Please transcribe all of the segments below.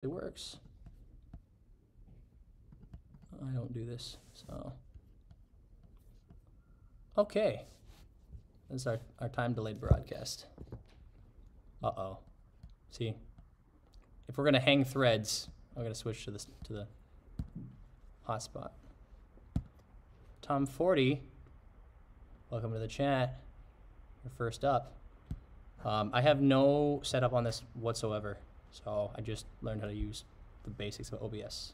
It works. I don't do this, so. Okay. This is our time delayed broadcast. Uh-oh. See, if we're gonna hang threads, I'm gonna switch to the hotspot. Tom 40, welcome to the chat. You're first up. I have no setup on this whatsoever, so I just learned how to use the basics of OBS.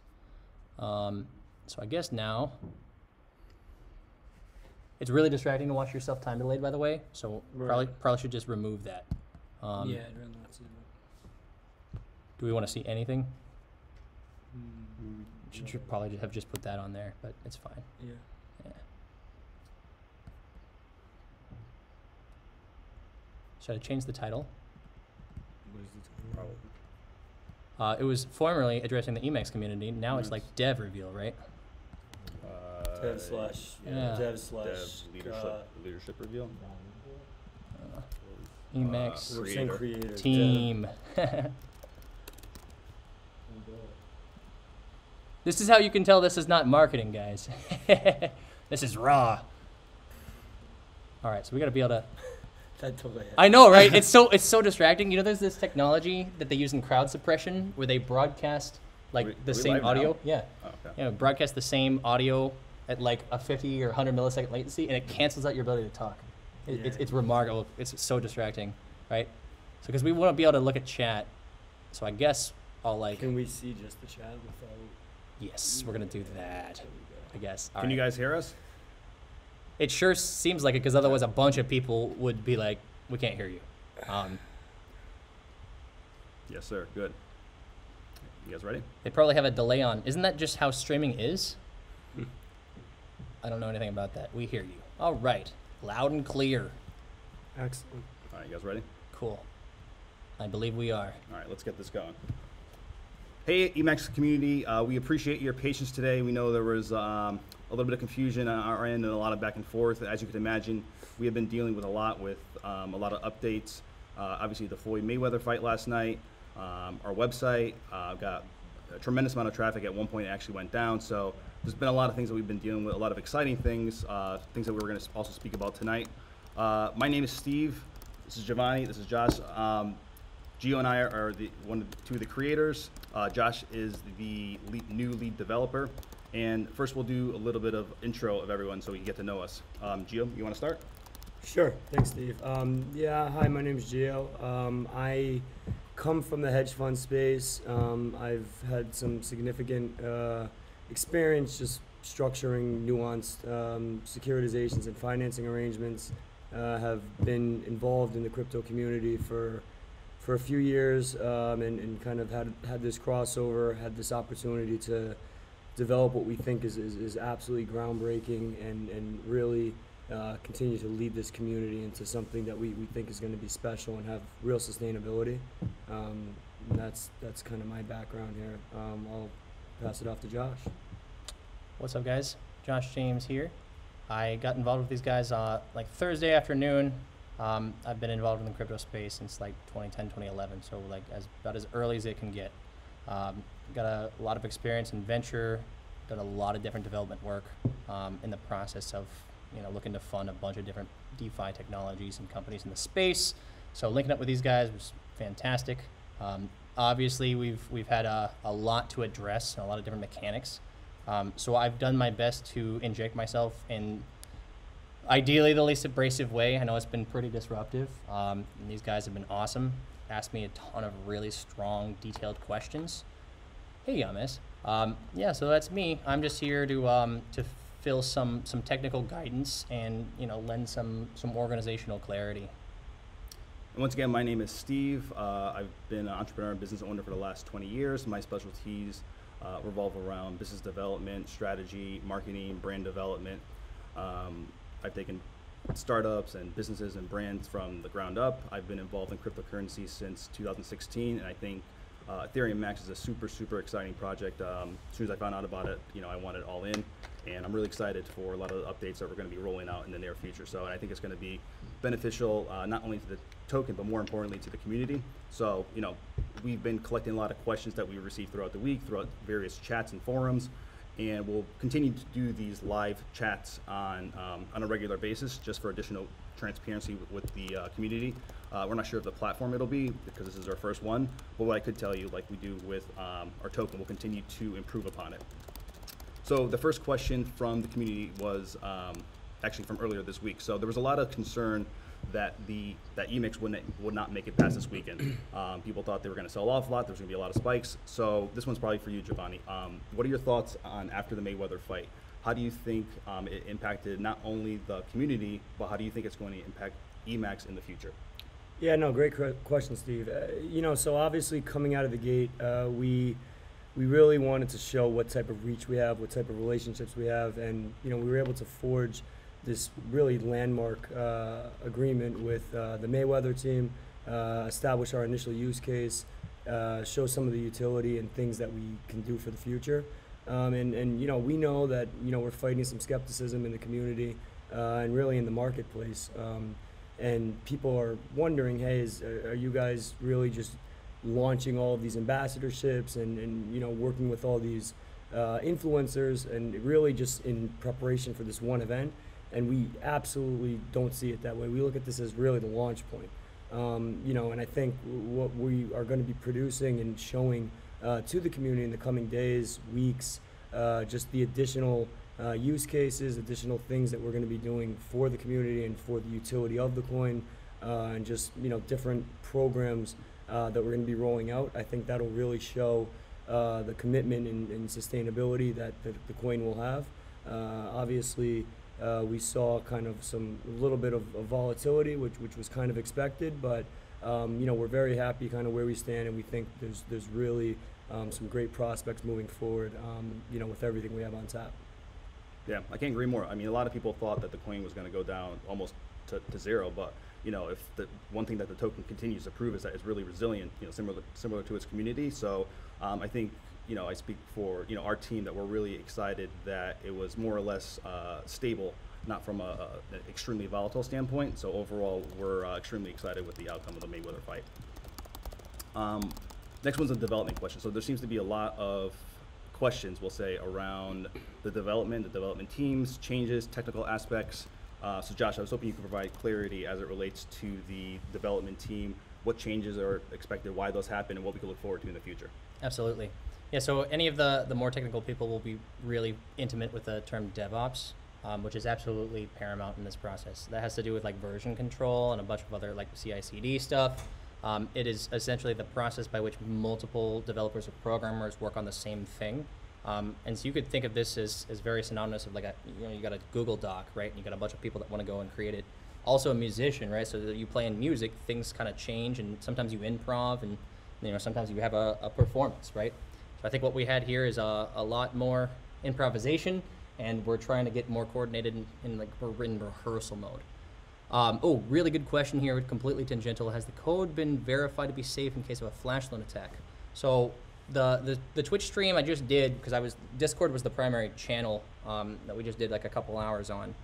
So I guess now, it's really distracting to watch yourself time delayed, by the way, so Right. probably should just remove that. Yeah, I'd rather not see that. Do we want to see anything? Should probably have just put that on there, but it's fine. Yeah. Yeah. Should I change the title? What is the It was formerly addressing the Emacs community. Now it's like dev reveal, right? Dev slash, Yeah. dev slash, leadership reveal. Emacs we're saying creator. team. This is how you can tell this is not marketing, guys. This is raw. All right, so we got to be able to. That totally I know, right? It's so distracting. You know, there's this technology that they use in crowd suppression where they broadcast like the same audio. Now? Yeah. Oh, okay. Yeah, broadcast the same audio at like a 50 or 100 millisecond latency, and it cancels out your ability to talk. It's remarkable. It's so distracting, right? So because we want to be able to look at chat, so I guess I'll like. Can we see just the chat without? Yes, we're gonna do that. I guess. All Can you right. guys hear us? It sure seems like it, because otherwise a bunch of people would be like, "We can't hear you." Yes, sir. Good. You guys ready? They probably have a delay on. Isn't that just how streaming is? I don't know anything about that. We hear you. All right. Loud and clear. Excellent. All right, you guys ready? Cool. I believe we are. All right, let's get this going. Hey, Emacs community, we appreciate your patience today. We know there was a little bit of confusion on our end and a lot of back and forth. As you can imagine, we have been dealing with a lot of updates. Obviously, the Floyd Mayweather fight last night. Our website got a tremendous amount of traffic. At one point, it actually went down. So there's been a lot of things that we've been dealing with, a lot of exciting things, things that we're going to also speak about tonight. My name is Steve. This is Giovanni. This is Josh. Gio and I are two of the creators. Josh is the new lead developer. And first we'll do a little bit of intro of everyone so we can get to know us. Gio, you want to start? Sure. Thanks, Steve. Yeah. Hi, my name is Gio. I come from the hedge fund space. I've had some significant experience just structuring nuanced securitizations and financing arrangements. Have been involved in the crypto community for a few years, and kind of had this crossover, had this opportunity to develop what we think is absolutely groundbreaking and really continue to lead this community into something that we think is going to be special and have real sustainability. And that's kind of my background here. I'll pass it off to Josh. What's up, guys? Josh James here. I got involved with these guys like Thursday afternoon. I've been involved in the crypto space since like 2010, 2011, so like about as early as it can get. Got a lot of experience in venture, done a lot of different development work in the process of looking to fund a bunch of different DeFi technologies and companies in the space. So linking up with these guys was fantastic. Obviously, we've had a lot to address and a lot of different mechanics. So I've done my best to inject myself in ideally the least abrasive way. I know it's been pretty disruptive. And these guys have been awesome. Asked me a ton of really strong, detailed questions. Hey, Yamis. Yeah, so that's me. I'm just here to fill some technical guidance and lend some organizational clarity. And once again, my name is Steve. I've been an entrepreneur and business owner for the last 20 years. My specialties revolve around business development, strategy, marketing, brand development. I've taken startups and businesses and brands from the ground up. I've been involved in cryptocurrency since 2016, and I think Ethereum Max is a super exciting project. As soon as I found out about it, I wanted it all in, and I'm really excited for a lot of the updates that we're going to be rolling out in the near future. So I think it's going to be beneficial not only to the token, but more importantly to the community. So we've been collecting a lot of questions that we received throughout the week, throughout various chats and forums, and we'll continue to do these live chats on a regular basis, just for additional transparency with the community. We're not sure of the platform it'll be, because this is our first one, but what I could tell you, like we do with our token, we'll continue to improve upon it. So the first question from the community was actually from earlier this week. So there was a lot of concern that Emacs would not make it past this weekend. People thought they were going to sell off a lot. There was going to be a lot of spikes. So this one's probably for you, Giovanni. What are your thoughts on after the Mayweather fight? How do you think it impacted not only the community, but how do you think it's going to impact Emacs in the future? Yeah, no, great question, Steve. So obviously coming out of the gate, we really wanted to show what type of reach we have, what type of relationships we have, and we were able to forge this really landmark agreement with the Mayweather team, establish our initial use case, show some of the utility and things that we can do for the future. And we know that we're fighting some skepticism in the community and really in the marketplace. And people are wondering, hey, are you guys really just launching all of these ambassadorships and working with all these influencers, and really just in preparation for this one event? And we absolutely don't see it that way. We look at this as really the launch point. And I think what we are going to be producing and showing to the community in the coming days, weeks, just the additional use cases, additional things that we're going to be doing for the community and for the utility of the coin, and just different programs that we're going to be rolling out. I think that'll really show the commitment and sustainability that the coin will have. Obviously, we saw kind of a little bit of volatility, which was kind of expected, but we're very happy kind of where we stand, and we think there's really some great prospects moving forward, with everything we have on tap. Yeah, I can't agree more. I mean, a lot of people thought that the coin was going to go down almost to zero, but if the one thing that the token continues to prove is that it's really resilient, similar to its community. So I think I speak for our team that we're really excited that it was more or less stable, not from an extremely volatile standpoint. So overall, we're extremely excited with the outcome of the Mayweather fight. Next one's a development question. So there seems to be a lot of questions, we'll say, around the development teams, changes, technical aspects. So Josh, I was hoping you could provide clarity as it relates to the development team, what changes are expected, why those happen, and what we can look forward to in the future. Absolutely. Yeah, so any of the more technical people will be really intimate with the term DevOps, which is absolutely paramount in this process. That has to do with like version control and a bunch of other like CI/CD stuff. It is essentially the process by which multiple developers or programmers work on the same thing. And so you could think of this as very synonymous of like you got a Google Doc, right? And you got a bunch of people that want to go and create it. Also a musician, right? So that you play in music, things kind of change, and sometimes you improv, and sometimes you have a performance, right? So I think what we had here is a lot more improvisation, and we're trying to get more coordinated in we're in rehearsal mode. Really good question here, completely tangential. Has the code been verified to be safe in case of a flash loan attack? So the Twitch stream I just did, because Discord was the primary channel that we just did like a couple hours on,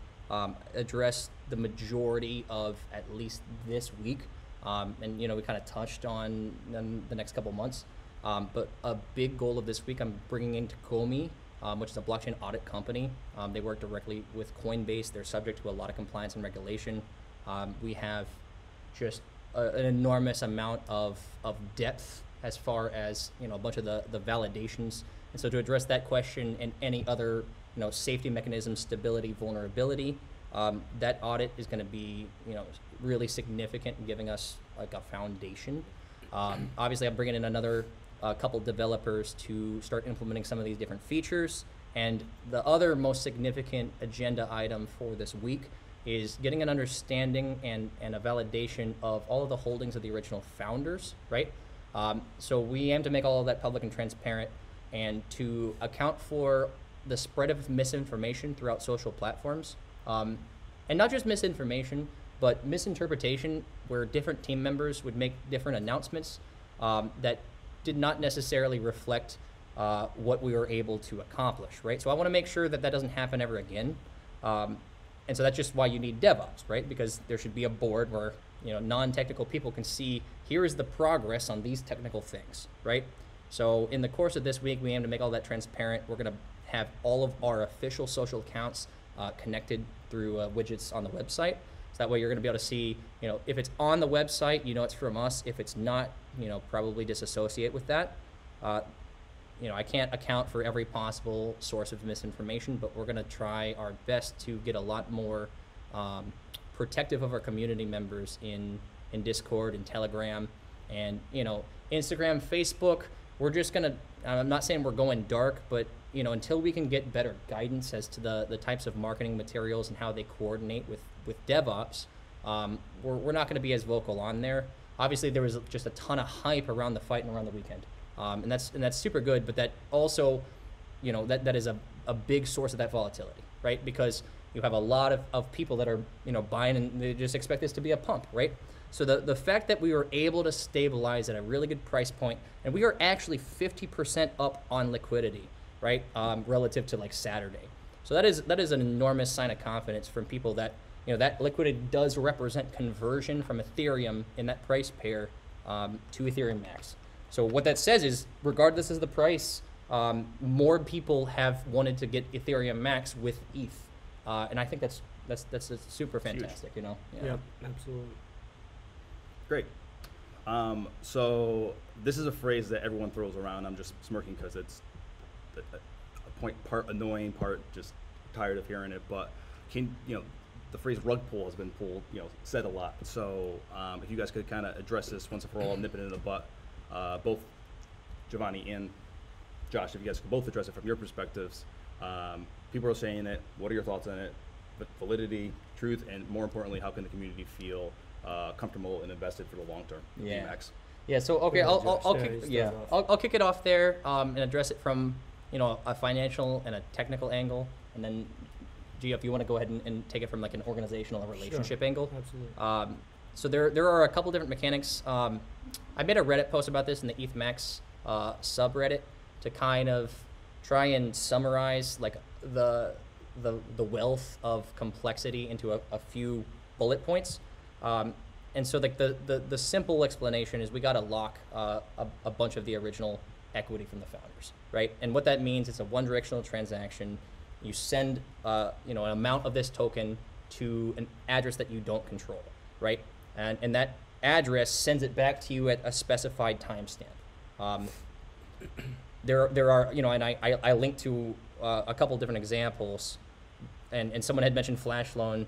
addressed the majority of at least this week. And we kind of touched on them the next couple months. But a big goal of this week, I'm bringing in Takomi, which is a blockchain audit company. They work directly with Coinbase. They're subject to a lot of compliance and regulation. We have just an enormous amount of depth as far as a bunch of the validations. And so to address that question and any other safety mechanism, stability, vulnerability, that audit is going to be really significant in giving us like a foundation. Obviously, I'm bringing in another couple developers to start implementing some of these different features. And the other most significant agenda item for this week is getting an understanding and a validation of all of the holdings of the original founders, right? So we aim to make all of that public and transparent, and to account for the spread of misinformation throughout social platforms. And not just misinformation, but misinterpretation, where different team members would make different announcements that did not necessarily reflect what we were able to accomplish, right? So I want to make sure that that doesn't happen ever again. And so that's just why you need DevOps, right? Because there should be a board where, you know, non-technical people can see, here is the progress on these technical things, right? So in the course of this week, we aim to make all that transparent. We're going to have all of our official social accounts connected through widgets on the website. So that way you're going to be able to see, you know, if it's on the website, you know it's from us. If it's not, you know, probably disassociate with that. You know, I can't account for every possible source of misinformation, but we're going to try our best to get a lot more protective of our community members in Discord and Telegram and, you know, Instagram, Facebook. We're just going to, I'm not saying we're going dark, but, you know, until we can get better guidance as to the types of marketing materials and how they coordinate with DevOps, we're not going to be as vocal on there. Obviously, there was just a ton of hype around the fight and around the weekend. And that's super good, but that also, you know, that is a big source of that volatility, right? Because you have a lot of people that are, you know, buying and they just expect this to be a pump, right? So the fact that we were able to stabilize at a really good price point, and we are actually 50% up on liquidity, right, relative to like Saturday. So that is an enormous sign of confidence from people that, you know, that liquidity does represent conversion from Ethereum in that price pair to Ethereum Max. So what that says is, regardless of the price, more people have wanted to get Ethereum Max with ETH, and I think that's super fantastic. You know. Yeah. Yep, absolutely. Great. So this is a phrase that everyone throws around. I'm just smirking because it's a point part annoying, part just tired of hearing it. But you know, the phrase rug pull has been pulled, you know, said a lot. So if you guys could kind of address this once and for all, nip it in the butt. Both Giovanni and Josh, if you guys could both address it from your perspectives. People are saying it. What are your thoughts on it? Validity, truth, and more importantly, how can the community feel comfortable and invested for the long term? Yeah. Emacs. Yeah. So okay, Josh, I'll kick it off there and address it from, you know, a financial and a technical angle, and then Gio, if you want to go ahead and take it from like an organizational or relationship angle. Absolutely. So there are a couple different mechanics. I made a Reddit post about this in the eMax subreddit to kind of try and summarize like the wealth of complexity into a few bullet points. And so like the simple explanation is we got to lock a bunch of the original equity from the founders, right? And what that means, it's a one-directional transaction. You send you know, an amount of this token to an address that you don't control, right? And that address sends it back to you at a specified timestamp. There are, you know, and I linked to a couple different examples, and someone had mentioned flash loan.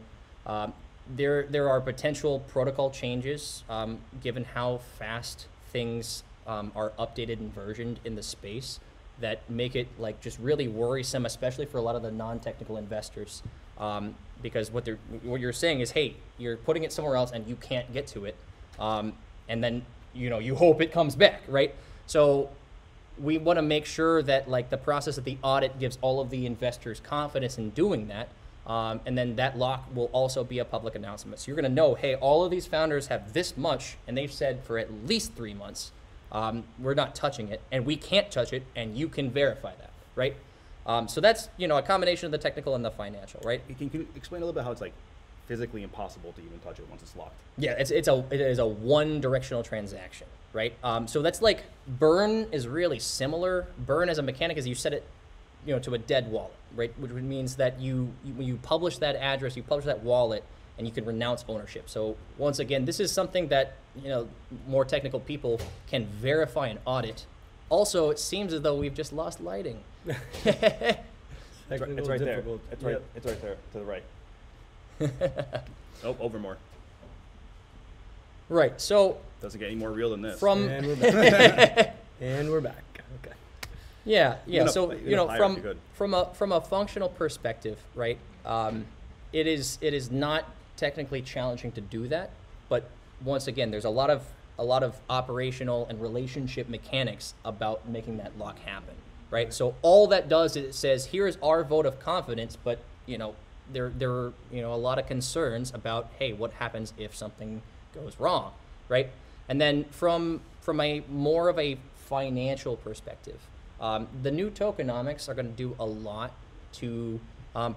There are potential protocol changes given how fast things are updated and versioned in the space that make it like just really worrisome, especially for a lot of the non-technical investors. Because what you're saying is, hey, you're putting it somewhere else and you can't get to it, and then, you know, you hope it comes back, right? So we want to make sure that like the process of the audit gives all of the investors confidence in doing that, and then that lock will also be a public announcement. So you're going to know, hey, all of these founders have this much, and they've said for at least 3 months, we're not touching it, and we can't touch it, and you can verify that, right? So that's, you know, a combination of the technical and the financial, right? Can you explain a little bit how it's like physically impossible to even touch it once it's locked? Yeah, it is a one-directional transaction, right? So that's like burn is really similar. Burn as a mechanic is you set it, you know, to a dead wallet, right? Which means that when you publish that address, you publish that wallet, and you can renounce ownership. So once again, this is something that, you know, more technical people can verify and audit. Also, it seems as though we've just lost lighting. It's right there. It's right. Yep. It's right there to the right. Oh, over more. Right. So Doesn't get any more real than this. from And we're back. And we're back. Okay. yeah. Even So up- even you know, up higher would be good. from a functional perspective, right? It is not technically challenging to do that, but once again, there's a lot of operational and relationship mechanics about making that lock happen, right? So all that does is it says, here's our vote of confidence, but you know, there are, you know, a lot of concerns about, hey, what happens if something goes wrong, right? And then from a more of a financial perspective, the new tokenomics are going to do a lot to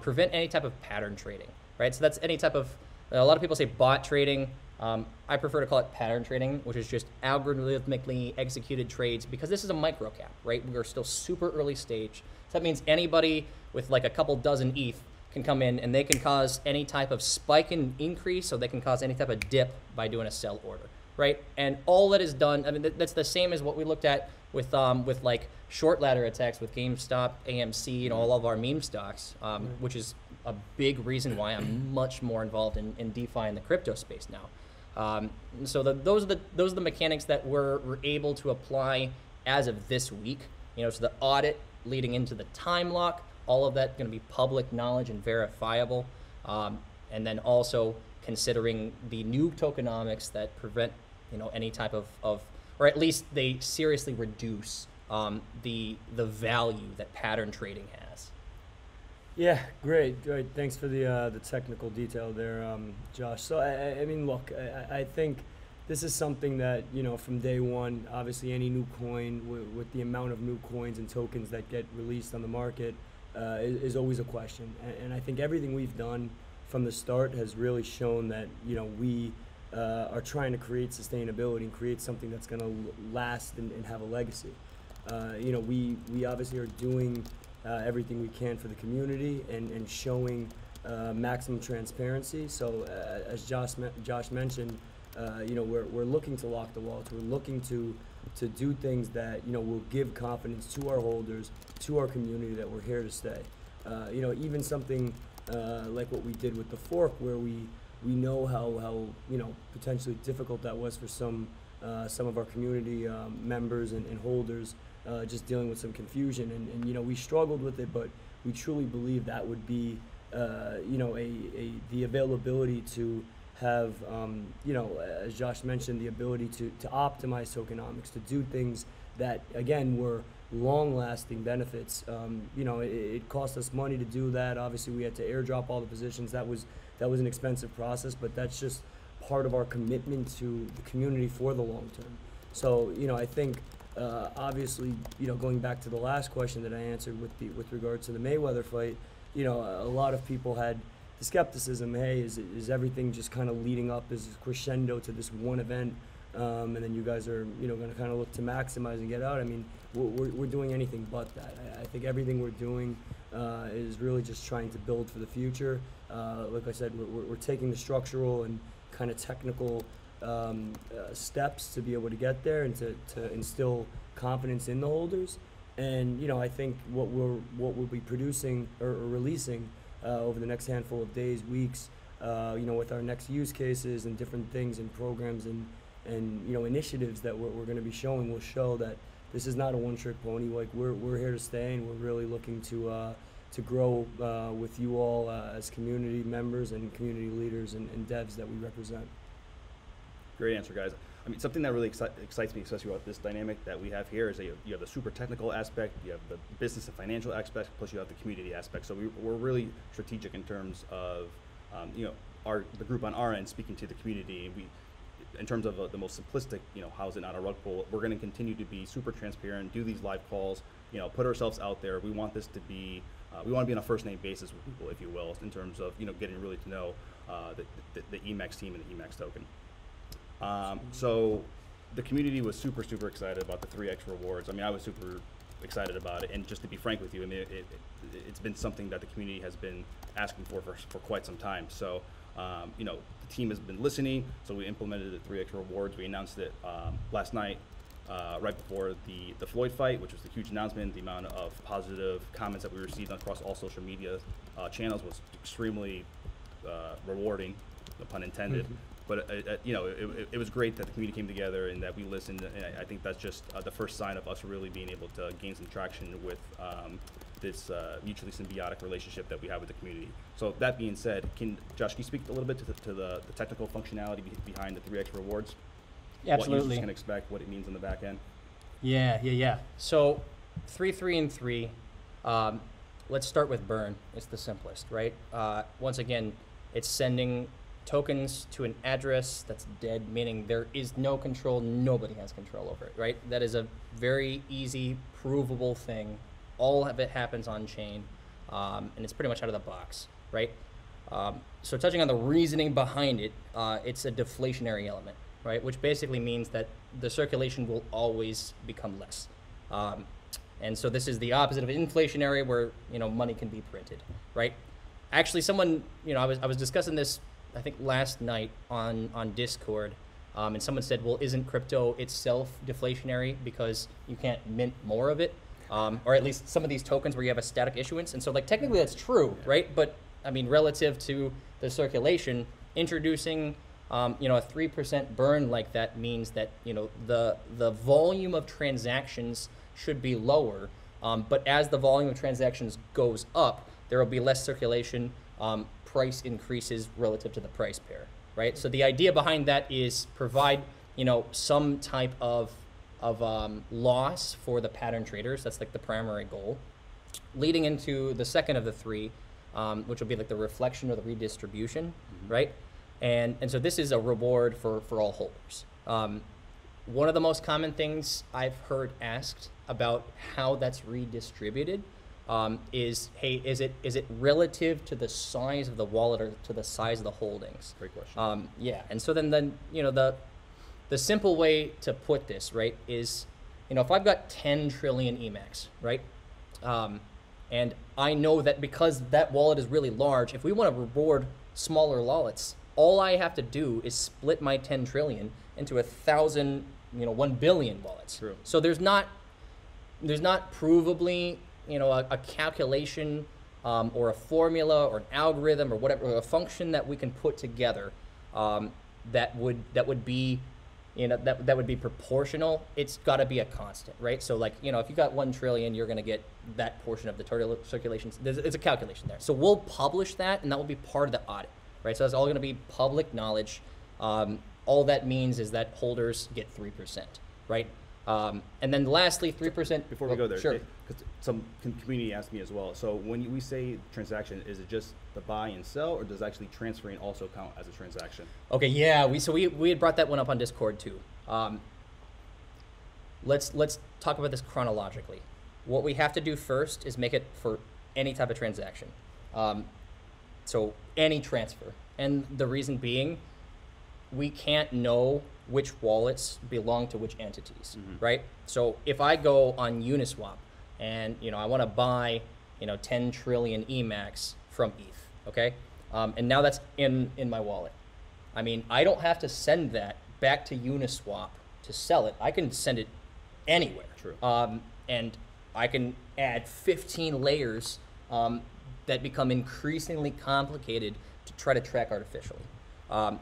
prevent any type of pattern trading, right? So that's any type of, a lot of people say bot trading. I prefer to call it pattern trading, which is just algorithmically executed trades, because this is a micro cap, right? We are still super early stage. So that means anybody with like a couple dozen ETH can come in and they can cause any type of spike in increase, or they can cause any type of dip by doing a sell order, right? And all that is done, I mean, that's the same as what we looked at with like short ladder attacks with GameStop, AMC, and all of our meme stocks, which is a big reason why I'm much more involved in DeFi and the crypto space now. So those are the mechanics that we're able to apply as of this week. You know, so the audit leading into the time lock, all of that going to be public knowledge and verifiable. And then also considering the new tokenomics that prevent, you know, any type of or at least they seriously reduce the value that pattern trading has. Yeah, great. Thanks for the technical detail there, Josh. So I mean, look, I think this is something that, you know, from day one, obviously any new coin with the amount of new coins and tokens that get released on the market is always a question. And I think everything we've done from the start has really shown that, you know, we are trying to create sustainability and create something that's going to last and have a legacy. You know, we obviously are doing everything we can for the community and showing maximum transparency. So as Josh mentioned, you know, we're looking to lock the wallets. We're looking to do things that, you know, will give confidence to our holders, to our community, that we're here to stay. You know, even something like what we did with the fork, where we know how you know, potentially difficult that was for some of our community members and holders, just dealing with some confusion, and you know, we struggled with it, but we truly believe that would be you know, the availability to have, you know, as Josh mentioned, the ability to optimize tokenomics, to do things that, again, were long-lasting benefits. You know, it cost us money to do that. Obviously, we had to airdrop all the positions. That was an expensive process, but that's just part of our commitment to the community for the long term. So, you know, I think obviously, you know, going back to the last question that I answered with regard to the Mayweather fight, you know, a lot of people had the skepticism, hey, is everything just kind of leading up, is crescendo to this one event, and then you guys are, you know, going to kind of look to maximize and get out? I mean, we're doing anything but that. I think everything we're doing is really just trying to build for the future. Like I said, we're taking the structural and kind of technical steps to be able to get there and to instill confidence in the holders. And, you know, I think what we'll be producing or releasing over the next handful of days, weeks, you know, with our next use cases and different things and programs and you know, initiatives that we're going to be showing, will show that this is not a one-trick pony. Like, we're here to stay, and we're really looking to grow with you all as community members and community leaders and devs that we represent. Great answer, guys. I mean, something that really excites me, especially about this dynamic that we have here, is that you have the super technical aspect, you have the business and financial aspect, plus you have the community aspect. So we're really strategic in terms of, you know, the group on our end speaking to the community. In terms of the most simplistic, you know, housing on a rug pull, we're going to continue to be super transparent, do these live calls, you know, put ourselves out there. We want this to be, we want to be on a first name basis with people, if you will, in terms of, you know, getting really to know the Emacs team and the Emacs token. So the community was super excited about the 3x rewards. I mean, I was super excited about it, and just to be frank with you, I mean, it's been something that the community has been asking for quite some time. So, you know, the team has been listening, so we implemented the 3x rewards. We announced it last night, right before the Floyd fight, which was a huge announcement. The amount of positive comments that we received across all social media channels was extremely rewarding, no pun intended. Mm-hmm. But you know, it was great that the community came together and that we listened, and I think that's just the first sign of us really being able to gain some traction with this mutually symbiotic relationship that we have with the community. So that being said, Josh, can you speak a little bit to the technical functionality behind the 3x rewards? Yeah, absolutely. What users can expect, what it means on the back end? Yeah. So 3, 3, and 3. Let's start with burn. It's the simplest, right? Once again, it's sending tokens to an address that's dead, meaning there is no control, nobody has control over it, right? That is a very easy, provable thing. All of it happens on chain, and it's pretty much out of the box, right? So touching on the reasoning behind it, it's a deflationary element, right? Which basically means that the circulation will always become less. And so this is the opposite of inflationary, where, you know, money can be printed, right? Actually, someone, you know, I was discussing this, I think last night on Discord, and someone said, well, isn't crypto itself deflationary because you can't mint more of it? Or at least some of these tokens where you have a static issuance. And so, like, technically that's true, right? But I mean, relative to the circulation, introducing, you know, a 3% burn like that means that, you know, the volume of transactions should be lower. But as the volume of transactions goes up, there will be less circulation, price increases relative to the price pair, right? So the idea behind that is provide, you know, some type of loss for the pattern traders. That's like the primary goal. Leading into the second of the three, which will be like the reflection or the redistribution, right? And so this is a reward for all holders. One of the most common things I've heard asked about how that's redistributed is, hey, is it relative to the size of the wallet or to the size of the holdings? Great question. Yeah, and so then you know, the simple way to put this, right, is, you know, if I've got 10 trillion Emacs, right, and I know that because that wallet is really large, if we want to reward smaller wallets, all I have to do is split my 10 trillion into 1,000, you know, 1 billion wallets. True. So there's not provably, you know, a calculation or a formula or an algorithm or whatever, or a function that we can put together that would be, you know, that would be proportional. It's got to be a constant, right? So, like, you know, if you got 1 trillion, you're going to get that portion of the total circulation. It's a calculation there. So we'll publish that, and that will be part of the audit, right? So that's all going to be public knowledge. All that means is that holders get 3%, right? And then lastly, 3%. Before we go there, sure. because some community asked me as well. So when we say transaction, is it just the buy and sell, or does actually transferring also count as a transaction? Okay, yeah. We had brought that one up on Discord too. Let's talk about this chronologically. What we have to do first is make it for any type of transaction. So any transfer, and the reason being, we can't know which wallets belong to which entities, right? So if I go on Uniswap and, you know, I want to buy, you know, 10 trillion Emacs from ETH, okay? And now that's in my wallet. I mean, I don't have to send that back to Uniswap to sell it. I can send it anywhere. True. And I can add 15 layers that become increasingly complicated to try to track artificially.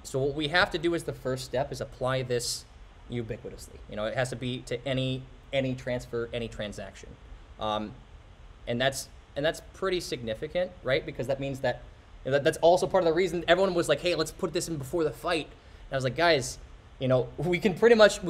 So what we have to do as the first step is apply this ubiquitously. You know, it has to be to any transfer, any transaction, and that's pretty significant, right? Because that means that, you know, that's also part of the reason everyone was like, hey, let's put this in before the fight. And I was like, guys, you know, we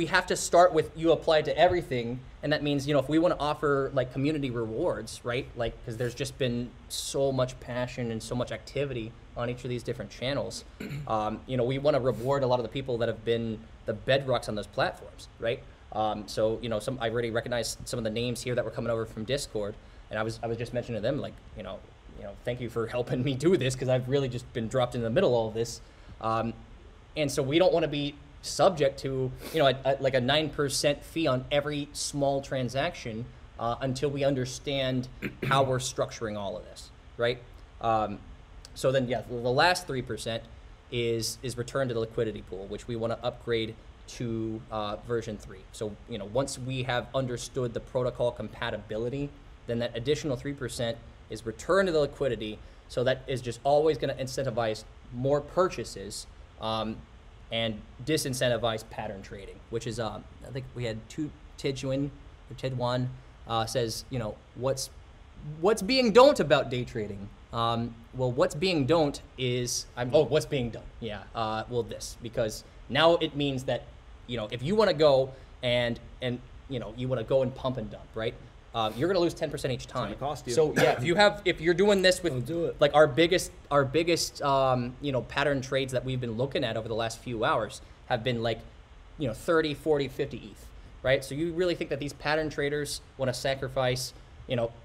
have to start with you apply to everything, and that means, you know, if we want to offer like community rewards, right? Like, because there's just been so much passion and so much activity on each of these different channels. You know, we want to reward a lot of the people that have been the bedrocks on those platforms, right? So, you know, I already recognized some of the names here that were coming over from Discord, and I was just mentioning to them, like, you know, thank you for helping me do this, because I've really just been dropped in the middle of all of this. And so we don't want to be subject to, you know, like a 9% fee on every small transaction until we understand how we're structuring all of this, right? So then, yeah, the last 3% is returned to the liquidity pool, which we want to upgrade to version 3. So, you know, once we have understood the protocol compatibility, then that additional 3% is returned to the liquidity. So that is just always going to incentivize more purchases and disincentivize pattern trading, which is, I think we had Tidwan says, you know, what's being don't about day trading? Well, what's being don't is, what's being done? Yeah, well, this, because now it means that, you know, if you want to go and you know, you want to go and pump and dump, right? you're gonna lose 10% each time. gonna cost you. So yeah, if you're doing this with Don't do it. like our biggest pattern trades that we've been looking at over the last few hours have been like 30, 40, 50 ETH, right? So you really think that these pattern traders want to sacrifice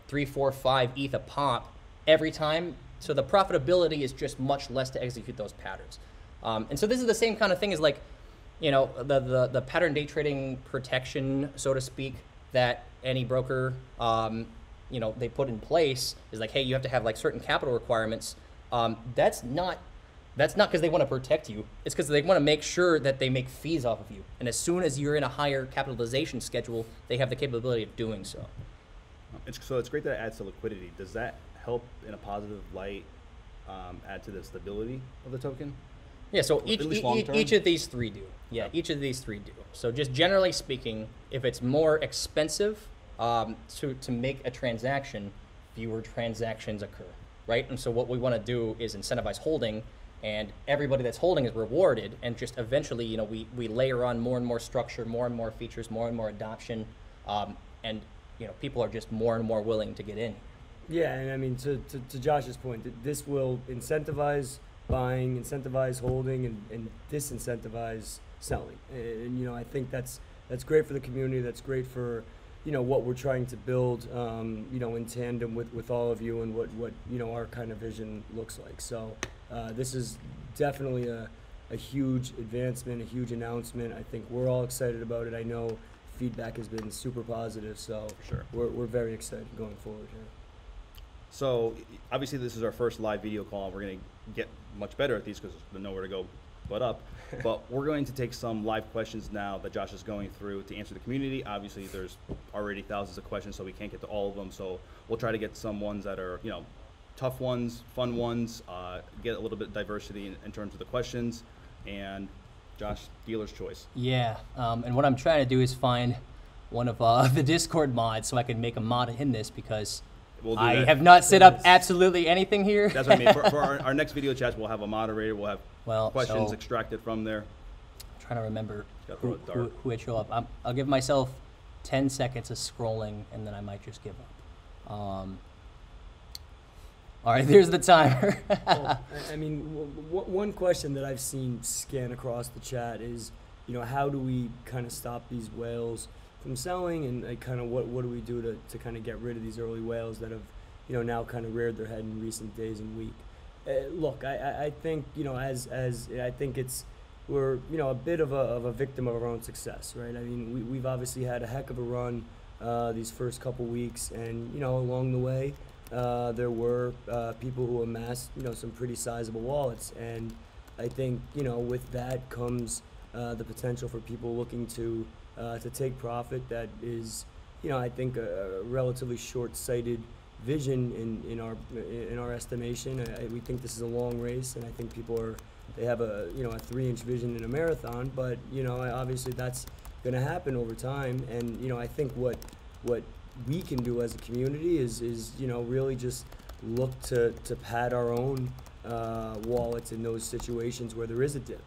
3, 4, 5 ETH a pop every time? So the profitability is just much less to execute those patterns. And so this is the same kind of thing as like, the pattern day trading protection, so to speak, that any broker, they put in place is like, hey, you have to have like certain capital requirements. That's not because they want to protect you. It's because they want to make sure that they make fees off of you. And as soon as you're in a higher capitalization schedule, they have the capability of doing so. So it's great that it adds to liquidity. Does that help in a positive light add to the stability of the token? Yeah, so At least long term? each of these three do. Yeah, Yep. each of these three do. So just generally speaking, if it's more expensive to make a transaction, fewer transactions occur, right? And so what we want to do is incentivize holding, and everybody that's holding is rewarded, and just eventually, we layer on more and more structure, more and more features, more and more adoption, and people are just more and more willing to get in. Yeah, and I mean, to Josh's point, this will incentivize buying, incentivize holding, and disincentivize selling. And I think that's great for the community. That's great for what we're trying to build, in tandem with all of you and what our kind of vision looks like. So this is definitely a huge advancement, a huge announcement. I think we're all excited about it. I know feedback has been super positive, so For sure. we're very excited going forward here. So obviously this is our first live video call. We're going to get much better at these because there's nowhere to go but up. But we're going to take some live questions now that Josh is going through to answer the community. Obviously there's already thousands of questions, so we can't get to all of them. So we'll try to get some ones that are, tough ones, fun ones, get a little bit of diversity in terms of the questions. And Josh, dealer's choice. Yeah, and what I'm trying to do is find one of the Discord mods so I can make a mod in this, because We'll do I that. have not set up absolutely anything here. That's what I mean. For our next video chats, we'll have a moderator. We'll have questions so extracted from there. I'm trying to remember Gotta throw it dark. who would show up. I'll give myself 10 seconds of scrolling, and then I might just give up. All right, there's the timer. Well, I mean, one question that I've seen scan across the chat is, how do we kind of stop these whales from selling, and kind of what do we do to kind of get rid of these early whales that have, now kind of reared their head in recent days and week. Look, I think, as I think we're a bit of a victim of our own success, right? I mean, we've obviously had a heck of a run these first couple weeks, and along the way, there were people who amassed some pretty sizable wallets, and I think with that comes the potential for people looking to take profit. That is I think a relatively short-sighted vision in our estimation. We think this is a long race, and I think people they have a 3-inch vision in a marathon, but obviously that's going to happen over time. And I think what we can do as a community is really just look to pad our own wallets in those situations where there is a dip.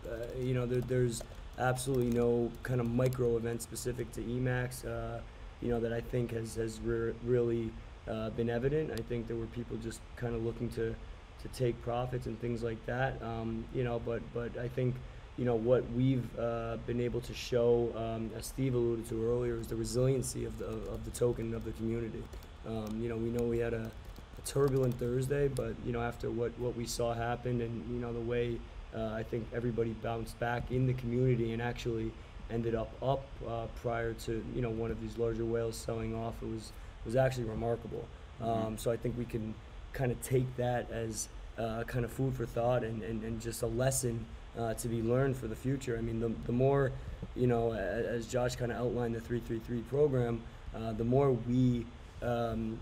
There's absolutely no kind of micro event specific to Emacs that I think has really been evident. I think there were people just kind of looking to take profits and things like that. But I think what we've been able to show, as Steve alluded to earlier, is the resiliency of the token, of the community. We know we had a turbulent Thursday, but after what we saw happen, and the way I think everybody bounced back in the community and actually ended up prior to one of these larger whales selling off, it was actually remarkable. So I think we can kind of take that as kind of food for thought, and just a lesson to be learned for the future. I mean, the more, as Josh kind of outlined the 333 program, the more we, kind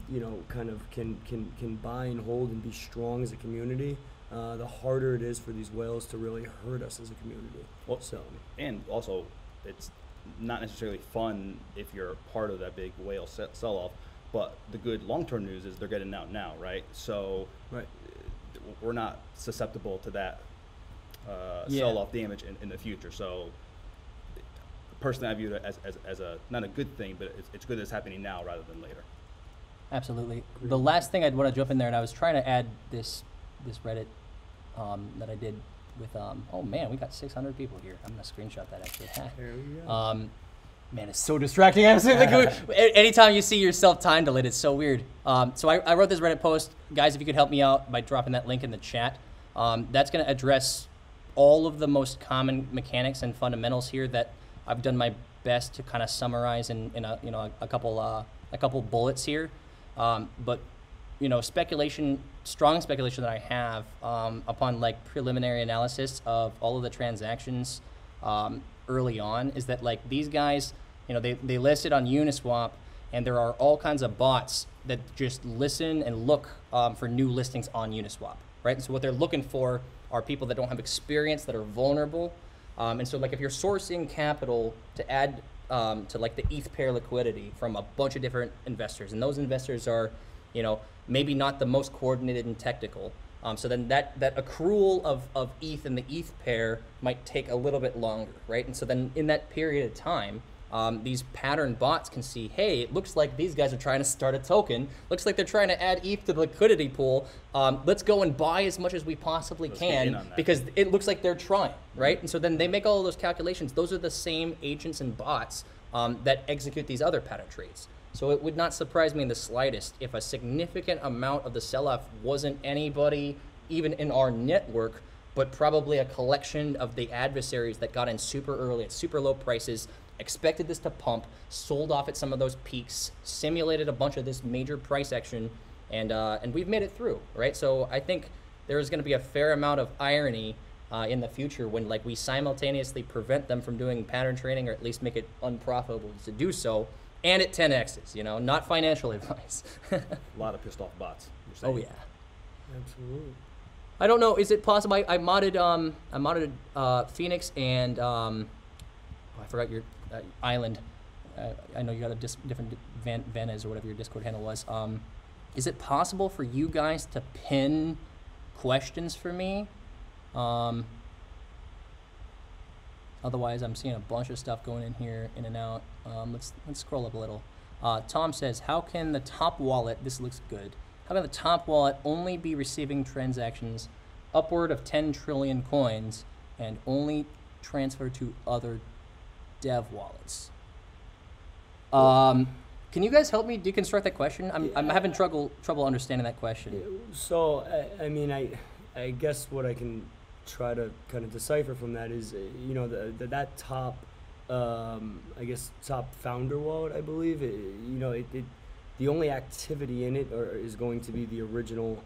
of can buy and hold and be strong as a community, the harder it is for these whales to really hurt us as a community. Well, and also, it's not necessarily fun if you're part of that big whale sell-off, but the good long-term news is they're getting out now, right? So right. We're not susceptible to that Yeah. sell-off damage in the future. So personally, I view it as a not a good thing, but it's good that it's happening now rather than later. Absolutely. Great. The last thing I'd want to jump in there, and I was trying to add this Reddit that I did with, oh man, we got 600 people here. I'm going to screenshot that actually. There we go. Man, it's so distracting. I'm saying, like, anytime you see yourself time delayed, it's so weird. So I wrote this Reddit post. Guys, if you could help me out by dropping that link in the chat, that's going to address all of the most common mechanics and fundamentals here that I've done my best to kind of summarize in a couple bullets here. But strong speculation that I have upon like preliminary analysis of all of the transactions early on is that like these guys, they listed on Uniswap, and there are all kinds of bots that just listen and look for new listings on Uniswap, right? And so what they're looking for are people that don't have experience, that are vulnerable. And so like if you're sourcing capital to add to like the ETH pair liquidity from a bunch of different investors, and those investors are, maybe not the most coordinated and technical. So then that accrual of ETH and the ETH pair might take a little bit longer, right? And so then in that period of time, these pattern bots can see, hey, it looks like these guys are trying to start a token. Looks like they're trying to add ETH to the liquidity pool. Let's go and buy as much as we possibly can because it looks like they're trying, right? And so then they make all of those calculations. Those are the same agents and bots that execute these other pattern trades. So it would not surprise me in the slightest if a significant amount of the sell-off wasn't anybody even in our network, but probably a collection of the adversaries that got in super early at super low prices, expected this to pump, sold off at some of those peaks, simulated a bunch of this major price action, and we've made it through, right? So I think there is going to be a fair amount of irony in the future when like we simultaneously prevent them from doing pattern trading, or at least make it unprofitable to do so, and at 10x's, not financial advice. A lot of pissed off bots. You're saying. Oh yeah, Absolutely. I don't know. Is it possible? I modded Phoenix and I forgot your island. I know you got a different Vanez or whatever your Discord handle was. Is it possible for you guys to pin questions for me? Otherwise, I'm seeing a bunch of stuff going in here, in and out. Let's scroll up a little. Tom says, how can the top wallet, this looks good, how can the top wallet only be receiving transactions upward of 10 trillion coins and only transfer to other dev wallets? Can you guys help me deconstruct that question? I'm having trouble understanding that question. So, I mean, I guess what I can try to kind of decipher from that is, that top, I guess, top founder wallet, I believe, the only activity in it is going to be the original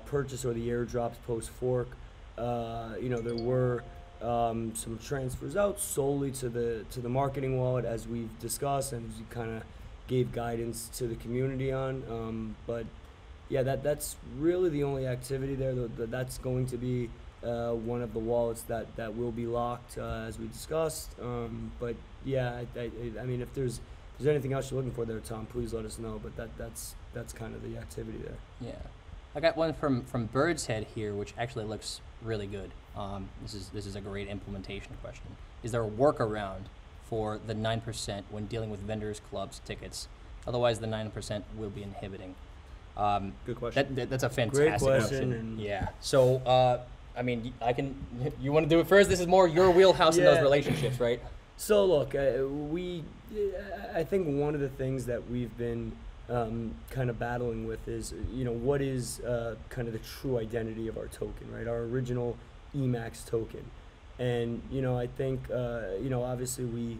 purchase or the airdrops post fork. There were some transfers out solely to the marketing wallet, as we've discussed and as we kind of gave guidance to the community on. But yeah, that's really the only activity there. That's going to be one of the wallets that will be locked, as we discussed. But yeah, I mean, if there's anything else you're looking for there, Tom, please let us know. But that's kind of the activity there. Yeah, I got one from Bird's Head here, which actually looks really good. This is a great implementation question. Is there a workaround for the 9% when dealing with vendors, clubs, tickets? Otherwise, the 9% will be inhibiting. Good question. That's a fantastic Great question. Yeah. So, I mean, you want to do it first? This is more your wheelhouse in those relationships, right? So look, I think one of the things that we've been kind of battling with is, what is kind of the true identity of our token, right? Our original Emacs token. And, I think, obviously we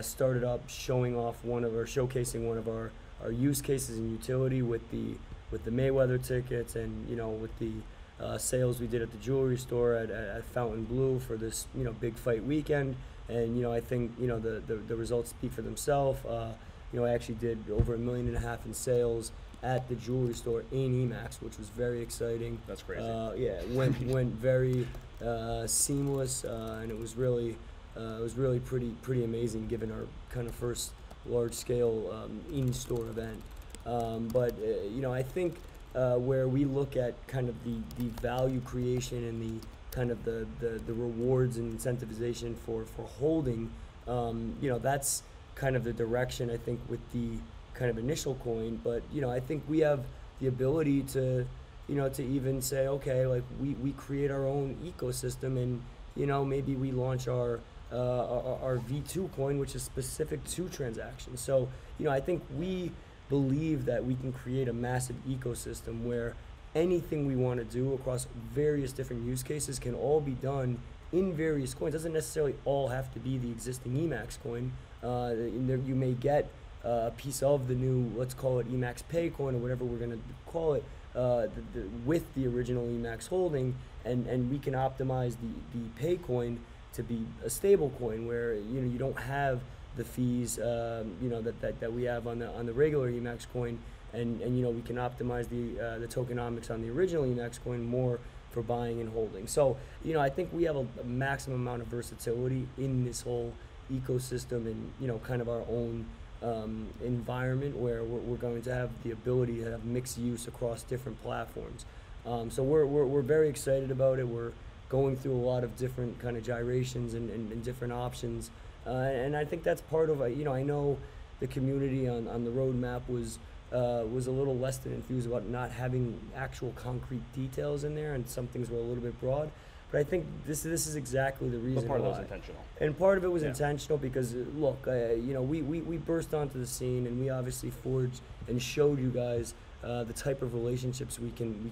started up showcasing one of our use cases and utility with the Mayweather tickets, and, with the sales we did at the jewelry store at Fountain Blue for this, big fight weekend. And, I think, the results speak for themselves. I actually did over $1.5 million in sales at the jewelry store in Emacs, which was very exciting. That's crazy. Yeah, it went very seamless, and it was really pretty amazing given our kind of first large-scale in-store event. But I think where we look at kind of the value creation and the kind of the rewards and incentivization for holding, that's kind of the direction, I think, with the kind of initial coin. But I think we have the ability to to even say, okay, like we create our own ecosystem, and maybe we launch our V2 coin, which is specific to transactions. So I think we believe that we can create a massive ecosystem where anything we want to do across various different use cases can all be done in various coins. It doesn't necessarily all have to be the existing Emacs coin. You may get a piece of the new, let's call it Emacs Pay coin or whatever we're going to call it, with the original Emacs holding, and we can optimize the Pay coin to be a stable coin where you don't have the fees that we have on the regular Emacs coin, and we can optimize the tokenomics on the original Emacs coin more for buying and holding. So I think we have a maximum amount of versatility in this whole ecosystem, and kind of our own environment where we're going to have the ability to have mixed use across different platforms. So we're very excited about it. We're going through a lot of different kind of gyrations and different options, and I think that's part of I know the community on the roadmap was a little less than enthused about not having actual concrete details in there, and some things were a little bit broad. But I think this is exactly the reason But part why. of that was intentional. And part of it was intentional because, look, we burst onto the scene, and we obviously forged and showed you guys the type of relationships we can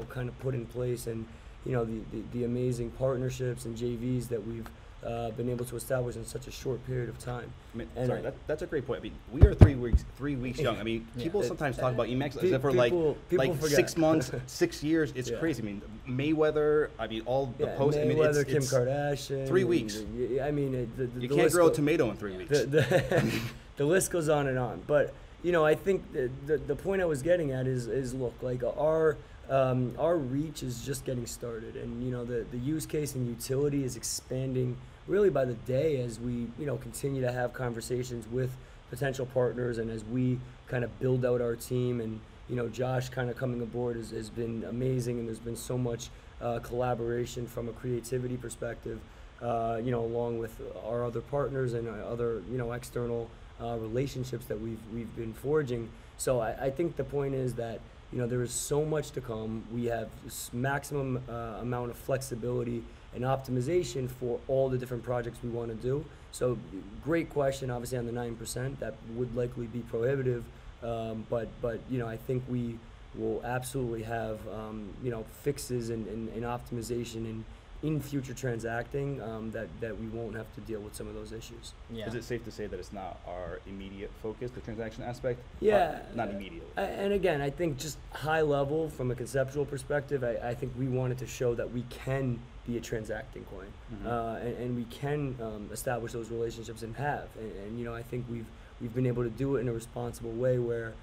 kind of put in place, and the amazing partnerships and JVs that we've been able to establish in such a short period of time. I mean, And sorry, that's a great point. I mean, we are 3 weeks young. I mean, people sometimes talk about Emacs as if we're like forget. 6 months, 6 years. It's crazy. I mean, Mayweather. I mean, all the posts. I mean, Mayweather, Kim it's Kardashian. 3 weeks. I mean, You can't grow a tomato in 3 weeks. The list goes on and on. But I think the point I was getting at is look, like our reach is just getting started, and the use case and utility is expanding really by the day as we continue to have conversations with potential partners, and as we kind of build out our team. And Josh kind of coming aboard has been amazing, and there's been so much collaboration from a creativity perspective, along with our other partners and other external relationships that we've been forging. So I think the point is that there is so much to come. We have maximum amount of flexibility and optimization for all the different projects we want to do. So great question, obviously on the 9%, that would likely be prohibitive, but I think we will absolutely have fixes and optimization in future transacting that we won't have to deal with some of those issues. Yeah. Is it safe to say that it's not our immediate focus, the transaction aspect? Yeah. Not immediately. And again, I think just high level from a conceptual perspective, I think we wanted to show that we can be a transacting coin, and we can establish those relationships and have. And I think we've been able to do it in a responsible way where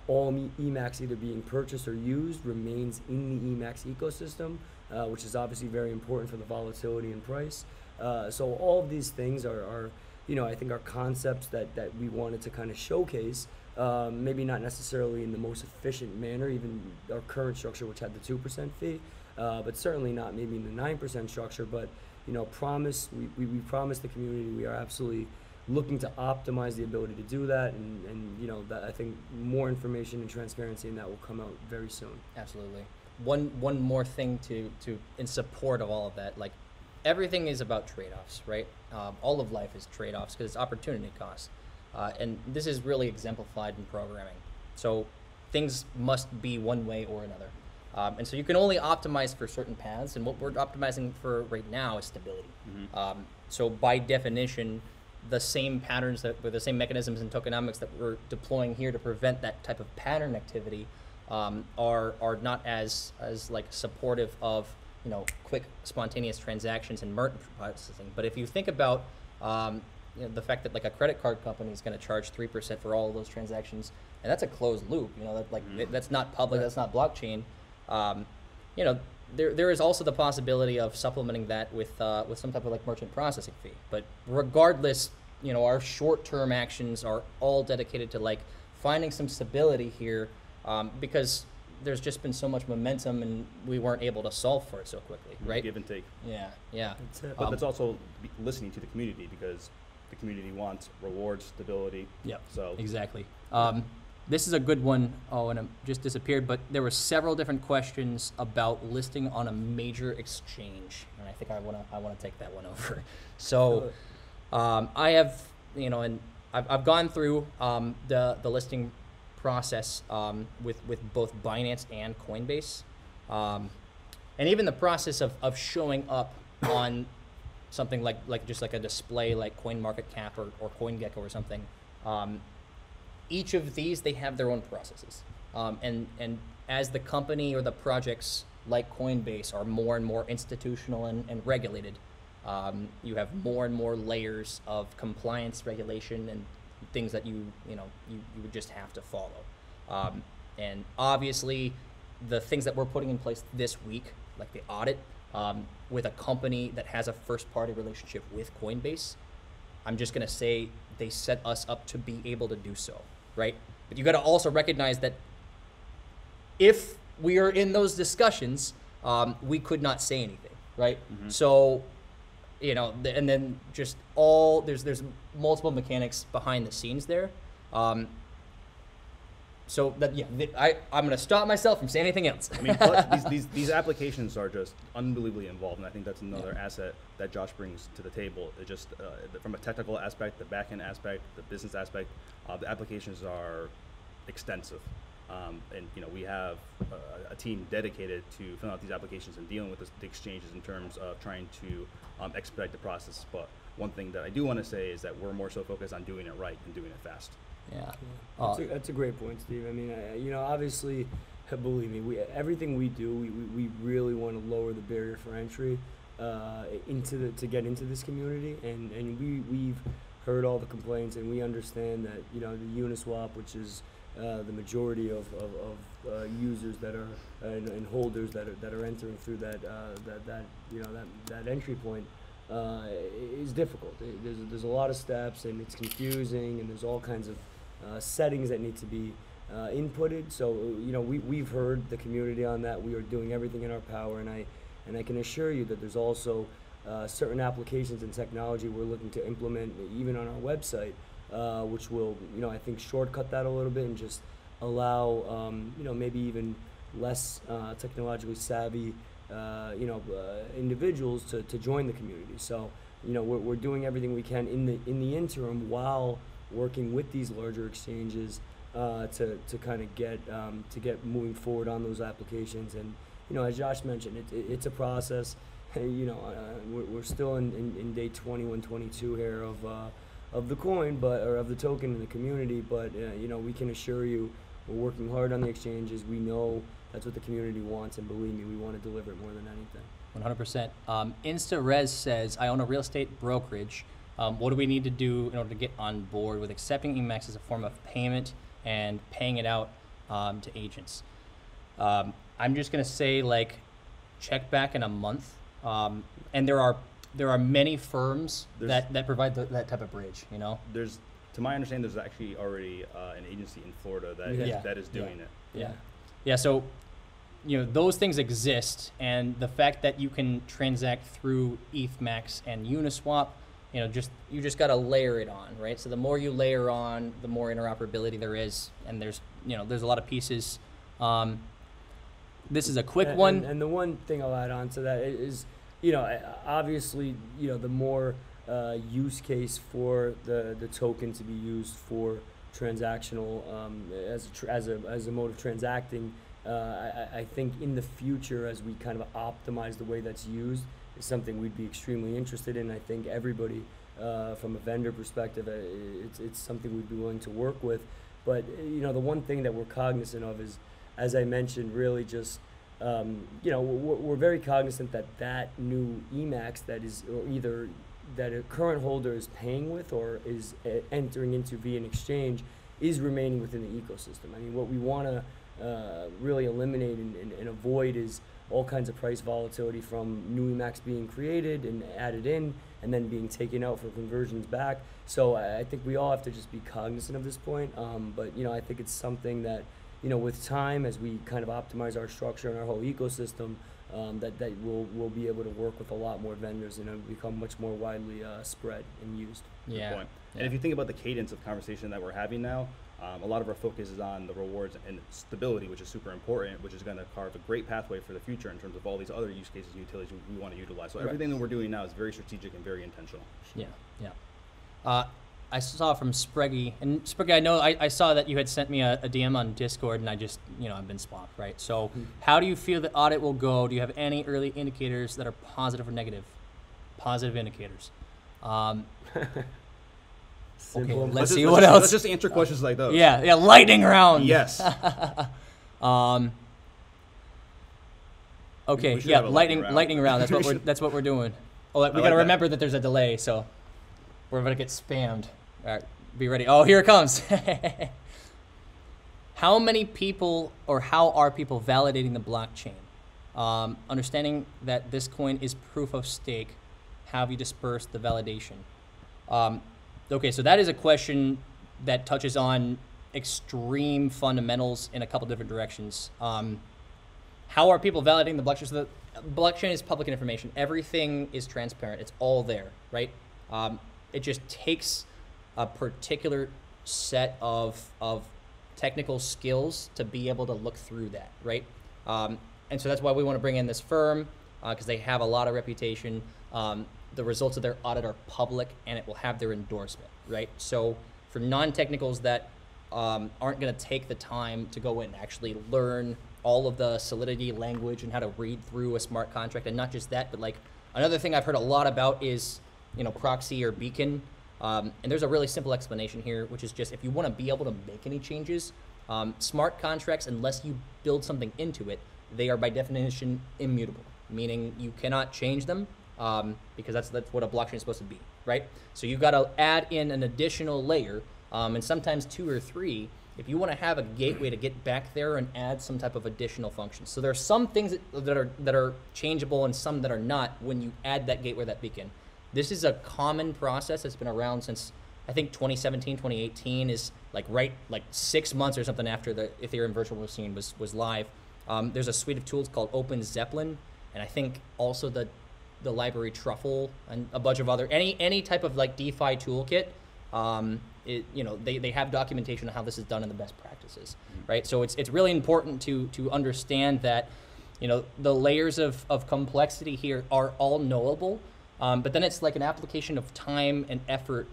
all Emacs either being purchased or used remains in the Emacs ecosystem, which is obviously very important for the volatility and price. So all of these things are I think are concepts that we wanted to kind of showcase, maybe not necessarily in the most efficient manner, even our current structure, which had the 2% fee, but certainly not maybe in the 9% structure. But we promise the community we are absolutely looking to optimize the ability to do that, and that I think more information and transparency in that will come out very soon. Absolutely. One more thing to in support of all of that, like everything is about trade-offs, right? All of life is trade-offs because it's opportunity costs, and this is really exemplified in programming. So things must be one way or another, and so you can only optimize for certain paths, and what we're optimizing for right now is stability. So by definition, the same patterns with the same mechanisms and tokenomics that we're deploying here to prevent that type of pattern activity are not as like supportive of quick spontaneous transactions and merchant processing. But if you think about the fact that like a credit card company is going to charge 3% for all of those transactions, and that's a closed loop. That's not public. That's not blockchain. There is also the possibility of supplementing that with some type of like merchant processing fee. But regardless, our short-term actions are all dedicated to like finding some stability here, because there's just been so much momentum and we weren't able to solve for it so quickly, right? Give and take. Yeah. That's it. But that's also listening to the community, because the community wants: reward, stability. Yep. So Exactly. This is a good one. Oh, and it just disappeared. But there were several different questions about listing on a major exchange, and I think I wanna take that one over. So, I have, and I've gone through the listing process with both Binance and Coinbase, and even the process of showing up on something like just like a display like CoinMarketCap or CoinGecko or something. Each of these, they have their own processes. And as the company or the projects like Coinbase are more and more institutional and regulated, you have more and more layers of compliance, regulation, and things that you would just have to follow. And obviously, the things that we're putting in place this week, like the audit, with a company that has a first-party relationship with Coinbase, I'm just gonna say they set us up to be able to do so, right? But you got to also recognize that if we are in those discussions, we could not say anything, right? Mm-hmm. So, and then just there's multiple mechanics behind the scenes there. So that I'm gonna stop myself from saying anything else. I mean, but these applications are just unbelievably involved, and I think that's another asset that Josh brings to the table. It just from a technical aspect, the back-end aspect, the business aspect, the applications are extensive, and we have a team dedicated to filling out these applications and dealing with the exchanges in terms of trying to expedite the process. But one thing that I do want to say is that we're more so focused on doing it right and doing it fast. Yeah. That's a great point, Steve. I mean, obviously, believe me, everything we do, we really want to lower the barrier for entry to get into this community, and we've heard all the complaints, and we understand that the Uniswap, which is the majority of users that are and holders that are entering through that entry point, is difficult. There's a lot of steps, and it's confusing, and there's all kinds of settings that need to be inputted. So we've heard the community on that. We are doing everything in our power, and I can assure you that there's also certain applications and technology we're looking to implement even on our website, which will I think shortcut that a little bit and just allow maybe even less technologically savvy individuals to join the community. So we're doing everything we can in the interim while working with these larger exchanges to kind of get moving forward on those applications. And as Josh mentioned, it's a process. We're still in day 21, 22 here of the coin, or of the token in the community. But we can assure you we're working hard on the exchanges. We know that's what the community wants, and believe me, we want to deliver it more than anything. 100%. InstaRes says, I own a real estate brokerage. What do we need to do in order to get on board with accepting Emacs as a form of payment and paying it out to agents? I'm just going to say, check back in a month. And there are many firms that provide that type of bridge, There's, to my understanding, there's actually already an agency in Florida that is doing it. Yeah, so those things exist, and the fact that you can transact through eMax and Uniswap, you just got to layer it on, right? So the more you layer on, the more interoperability there is, and there's a lot of pieces. This is a quick one. And the one thing I'll add on to that is, obviously, the more use case for the token to be used for transactional as a mode of transacting. I think in the future, as we kind of optimize the way that's used, is something we'd be extremely interested in. I think everybody, from a vendor perspective, it's something we'd be willing to work with. But the one thing that we're cognizant of is, as I mentioned, really just we're very cognizant that new Emacs that is either that a current holder is paying with or is entering into via an exchange is remaining within the ecosystem. I mean, what we want to really eliminate and avoid is all kinds of price volatility from new Emacs being created and added in and then being taken out for conversions back. So I think we all have to just be cognizant of this point. But I think it's something that with time, as we kind of optimize our structure and our whole ecosystem, that we'll be able to work with a lot more vendors and it'll become much more widely spread and used. Yeah. Good point. And if you think about the cadence of conversation that we're having now, a lot of our focus is on the rewards and stability, which is super important, which is going to carve a great pathway for the future in terms of all these other use cases and utilities we want to utilize. So everything that we're doing now is very strategic and very intentional. Yeah, yeah. I saw from Spreggy, and Spreggy, I know I saw that you had sent me a DM on Discord, and I just, I've been swamped, right? So how do you feel that audit will go? Do you have any early indicators that are positive or negative? Positive indicators. Okay, let's see what else. Let's just answer questions like those. Yeah, lightning round. Yes. Okay, We should yeah, have a lightning round. That's what we're doing. Oh, we gotta remember that there's a delay, so we're gonna get spammed. All right, be ready. Oh, here it comes. How many people, or how are people validating the blockchain? Understanding that this coin is proof of stake, have you dispersed the validation? Okay, so that is a question that touches on extreme fundamentals in a couple different directions. How are people validating the blockchain? So the blockchain is public information. Everything is transparent. It's all there, right? It just takes a particular set of technical skills to be able to look through that, right? And so that's why we want to bring in this firm, because they have a lot of reputation. The results of their audit are public, and it will have their endorsement, right? So for non-technicals that aren't going to take the time to go in and actually learn all of the Solidity language and how to read through a smart contract, and not just that, but like another thing I've heard a lot about is, proxy or beacon. And there's a really simple explanation here, which is just if you want to be able to make any changes, smart contracts, unless you build something into it, they are by definition immutable, meaning you cannot change them. Because that's what a blockchain is supposed to be, right? So you've got to add in an additional layer, and sometimes 2 or 3, if you want to have a gateway to get back there and add some type of additional function. So there are some things that are changeable and some that are not when you add that gateway or that beacon. This is a common process that's been around since, I think, 2017, 2018 is like 6 months or something after the Ethereum virtual machine was live. There's a suite of tools called Open Zeppelin, and I think also the library Truffle and a bunch of other any type of like DeFi toolkit. They have documentation on how this is done in the best practices, right? So it's really important to understand that the layers of complexity here are all knowable, but then it's like an application of time and effort,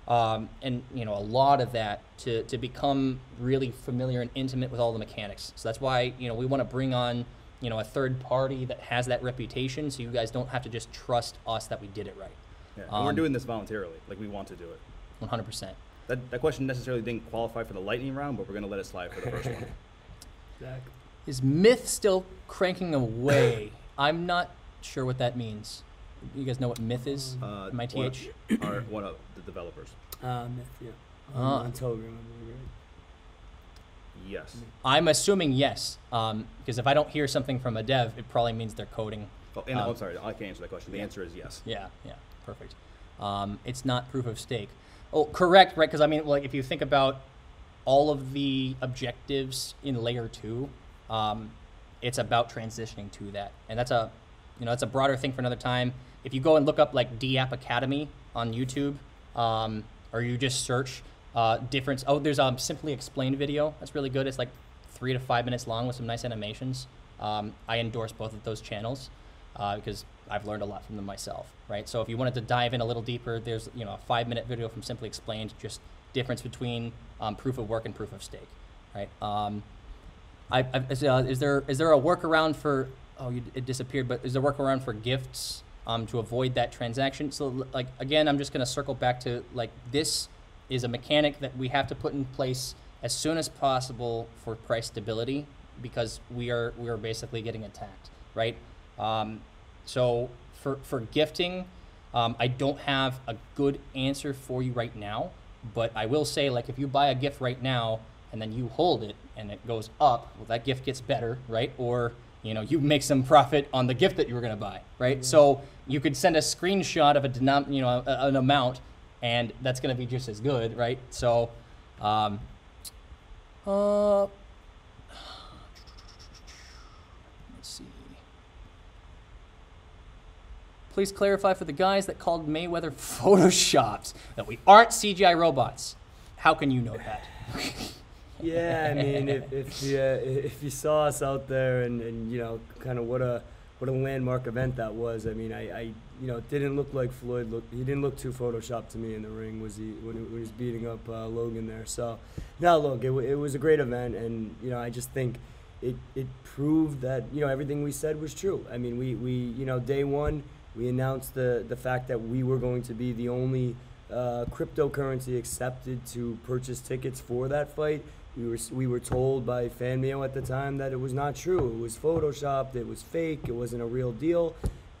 and a lot of that to become really familiar and intimate with all the mechanics. So that's why we want to bring on a third party that has that reputation, so you guys don't have to just trust us that we did it right. Yeah, and we're doing this voluntarily, like we want to do it. 100%. That question necessarily didn't qualify for the lightning round, but we're going to let it slide for the first one. Zach. Is Myth still cranking away? I'm not sure what that means. You guys know what Myth is? M-I-T-H? One of the developers. Myth, yeah. On Telegram. Yes. I'm assuming yes, because if I don't hear something from a dev, it probably means they're coding. Oh, and I'm sorry, I can't answer that question. The answer is yes. Yeah, perfect. It's not proof of stake. Oh, correct, right? Because I mean, like, if you think about all of the objectives in layer 2, it's about transitioning to that, and that's a broader thing for another time. If you go and look up like DApp Academy on YouTube, or you just search difference. Oh, there's a Simply Explained video. That's really good. It's like 3 to 5 minutes long with some nice animations. I endorse both of those channels because I've learned a lot from them myself, right? So if you wanted to dive in a little deeper, there's a 5-minute video from Simply Explained, just difference between proof of work and proof of stake, right? Is there a workaround for? Oh, it disappeared. But is there a workaround for gifts to avoid that transaction? So like again, I'm just going to circle back to like this is a mechanic that we have to put in place as soon as possible for price stability, because we are basically getting attacked, right? So for gifting, I don't have a good answer for you right now, but I will say, like, if you buy a gift right now and then you hold it and it goes up, well, that gift gets better, right? Or you make some profit on the gift that you were going to buy, right? Mm-hmm. So you could send a screenshot of an amount, and that's going to be just as good, right? So, let's see. Please clarify for the guys that called Mayweather photoshopped that we aren't CGI robots. How can you know that? Yeah, I mean, if you saw us out there and you know, kind of what a landmark event that was. I mean, I you know, it didn't look like Floyd he didn't look too photoshopped to me in the ring, was he, when he was beating up Logan there. So, no, look, it was a great event, and you know, I just think it proved that, you know, everything we said was true. I mean, we you know, day one, we announced the fact that we were going to be the only cryptocurrency accepted to purchase tickets for that fight. We were told by fan mail at the time that it was not true. It was photoshopped. It was fake. It wasn't a real deal,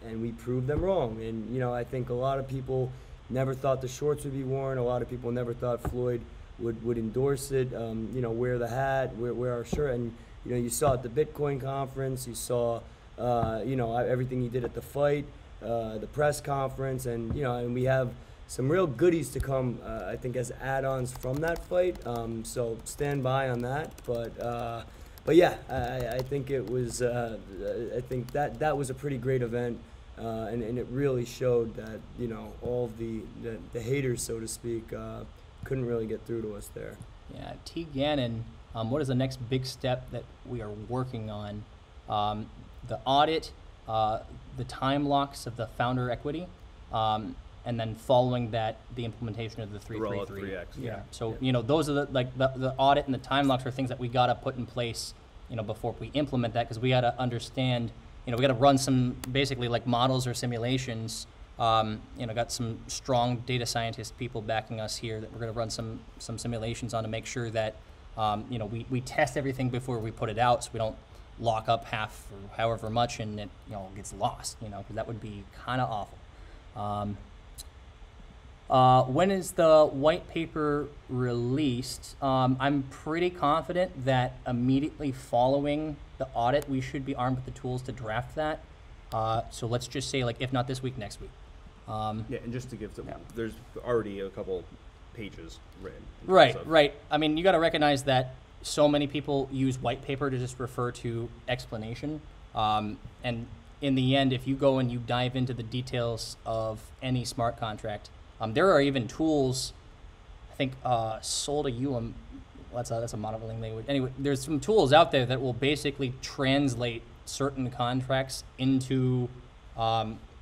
and we proved them wrong. And you know, I think a lot of people never thought the shorts would be worn. A lot of people never thought Floyd would endorse it. You know, wear the hat, wear our shirt, and you know, you saw at the Bitcoin conference. You saw you know, everything he did at the fight, the press conference, and you know, and we have some real goodies to come, I think, as add-ons from that fight. So stand by on that. But yeah, I think it was. I think that was a pretty great event, and it really showed that, you know, all of the haters, so to speak, couldn't really get through to us there. Yeah, T. Gannon. What is the next big step that we are working on? The audit, the time locks of the founder equity. And then following that, the implementation of the 333. 3X. Yeah. So you know, those are the audit and the time locks are things that we gotta put in place, you know, before we implement that, because we gotta understand, you know, we gotta run some basically like models or simulations. You know, got some strong data scientist people backing us here that we're gonna run some simulations on to make sure that you know, we test everything before we put it out, so we don't lock up half or however much and it, you know, gets lost. You know, because that would be kind of awful. When is the white paper released? I'm pretty confident that immediately following the audit, we should be armed with the tools to draft that. So let's just say, like, if not this week, next week. Yeah, and just to give them, there's already a couple pages written. Right. I mean, you got to recognize that so many people use white paper to just refer to explanation. And in the end, if you go and you dive into the details of any smart contract, there are even tools, I think, sold to you. That's a modeling language. Anyway, there's some tools out there that will basically translate certain contracts into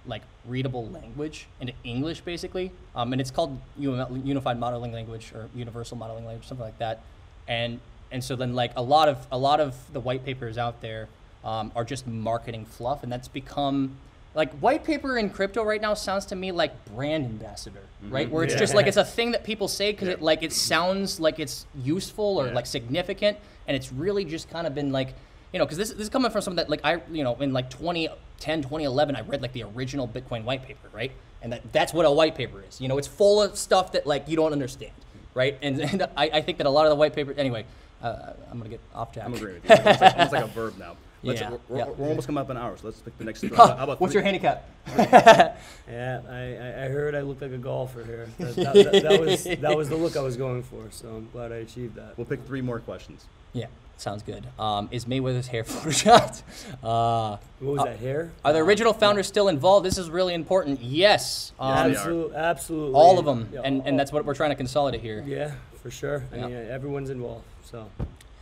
like readable language, into English, basically. And it's called Unified Modeling Language or Universal Modeling Language, something like that. And so then, like, a lot of the white papers out there are just marketing fluff, and that's become. Like, white paper in crypto right now sounds to me like brand ambassador, right? Where it's just like, it's a thing that people say because it sounds like it's useful or like significant, and it's really just kind of been like, you know, because this is coming from something that, like, you know, in like 2010, 2011, I read like the original Bitcoin white paper, right? And that's what a white paper is. You know, it's full of stuff that, like, you don't understand, right? And I think that a lot of the white paper, anyway, I'm gonna get off track. I'm agreeing with you. It's almost like a verb now. We're almost coming up an hour, so let's pick the next. How about what's your handicap? Yeah, I heard I looked like a golfer here. That was the look I was going for, so I'm glad I achieved that. We'll pick 3 more questions. Yeah, sounds good. Is Mayweather's hair photoshopped? What was that, hair? Are the original founders still involved? This is really important. Yes. Absolutely. All of them, Yeah, and that's what we're trying to consolidate here. Yeah, for sure. Yeah. I mean, everyone's involved, so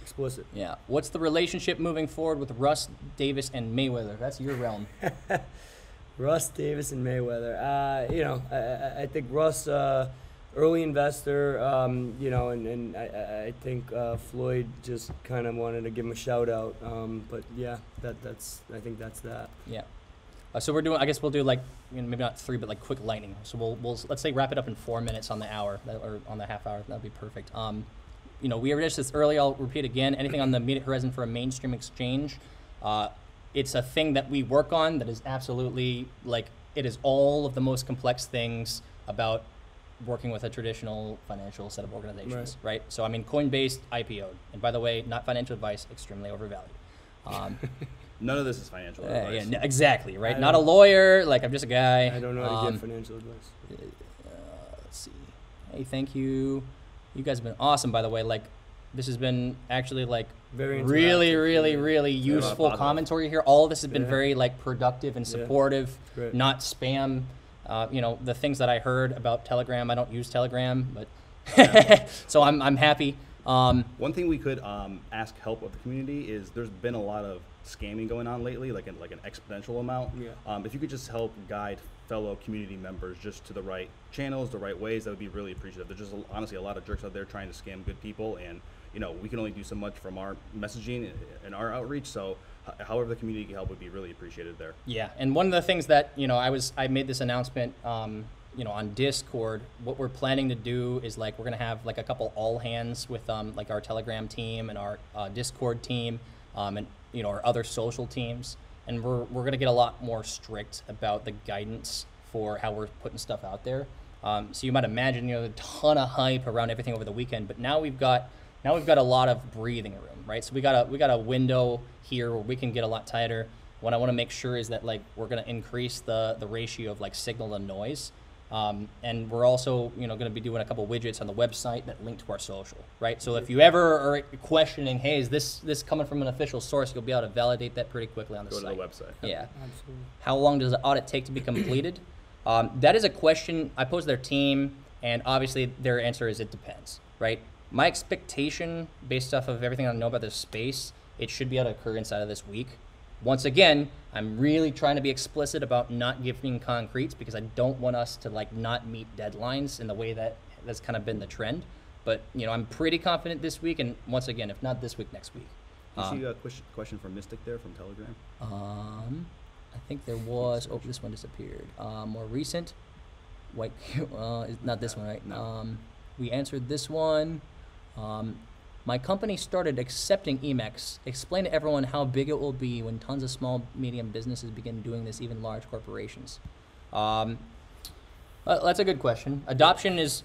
explicit. Yeah. What's the relationship moving forward with Russ, Davis, and Mayweather? That's your realm. Russ, Davis, and Mayweather. You know, I think Russ, early investor, you know, and I think Floyd just kind of wanted to give him a shout out. But yeah, I think that's that. Yeah. So we're doing, I guess we'll do, like, you know, maybe not 3, but like quick lightning. So we'll let's say wrap it up in 4 minutes on the hour, or on the half hour. That'd be perfect. You know, we addressed this early. I'll repeat again. Anything on the immediate horizon for a mainstream exchange, it's a thing that we work on that is absolutely, like, it is all of the most complex things about working with a traditional financial set of organizations, right? So, I mean, Coinbase IPO'd. And by the way, not financial advice, extremely overvalued. None of this is financial advice. Yeah, exactly, right? Not a lawyer. Like, I'm just a guy. I don't know how to give financial advice. Let's see. Hey, thank you. You guys have been awesome, by the way. Like, this has been actually, like, Very really, interactive, really, yeah. really Yeah, a lot of useful positive. commentary here. All of this has been Yeah. very like productive and Yeah. supportive, Great. not spam. You know, the things that I heard about Telegram, I don't use Telegram, but so I'm happy. One thing we could ask help of the community is there's been a lot of scamming going on lately, like an exponential amount. Yeah. If you could just help guide fellow community members just to the right channels, the right ways, that would be really appreciative. There's just honestly a lot of jerks out there trying to scam good people, and you know, we can only do so much from our messaging and our outreach. So however the community can help would be really appreciated there. Yeah, and one of the things that, you know, I made this announcement, you know, on Discord. What we're planning to do is like we're gonna have like a couple all hands with like our Telegram team and our Discord team, and you know, our other social teams, and we're gonna get a lot more strict about the guidance for how we're putting stuff out there. So you might imagine, you know, a ton of hype around everything over the weekend, but now we've got a lot of breathing room, right? So we got a window here where we can get a lot tighter. What I want to make sure is that like we're going to increase the ratio of like signal to noise, and we're also, you know, going to be doing a couple widgets on the website that link to our social, right? So if you ever are questioning, hey, is this coming from an official source, you'll be able to validate that pretty quickly on the Go site. to the website. Yeah. Absolutely. How long does the audit take to be completed? That is a question I posed to their team, and obviously their answer is it depends, right? My expectation, based off of everything I know about this space, it should be able to occur inside of this week. Once again, I'm really trying to be explicit about not giving concretes because I don't want us to like not meet deadlines in the way that's kind of been the trend. But you know, I'm pretty confident this week, and once again, if not this week, next week. You see a question from Mystic there from Telegram? I think there was. Oh, this one disappeared. More recent. White. Not this one, right? No. We answered this one. My company started accepting Emacs. Explain to everyone how big it will be when tons of small, medium businesses begin doing this, even large corporations. That's a good question. Adoption is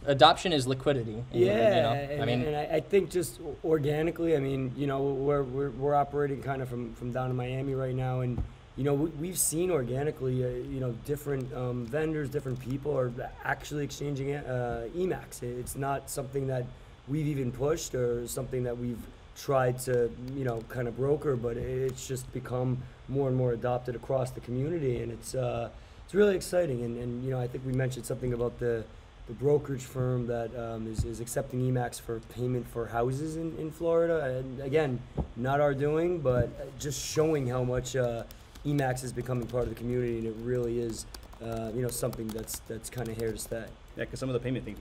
liquidity. Yeah, you know? and I think just organically, I mean, you know, we're operating kind of from down in Miami right now, and you know, we've seen organically, you know, different vendors, different people are actually exchanging Emacs. It's not something that we've even pushed or something that we've tried to, you know, kind of broker, but it's just become more and more adopted across the community, and it's really exciting. And you know, I think we mentioned something about the brokerage firm that is accepting Emacs for payment for houses in Florida. And again, not our doing, but just showing how much Emacs is becoming part of the community, and it really is, you know, something that's kind of here to stay. Yeah, because some of the payment things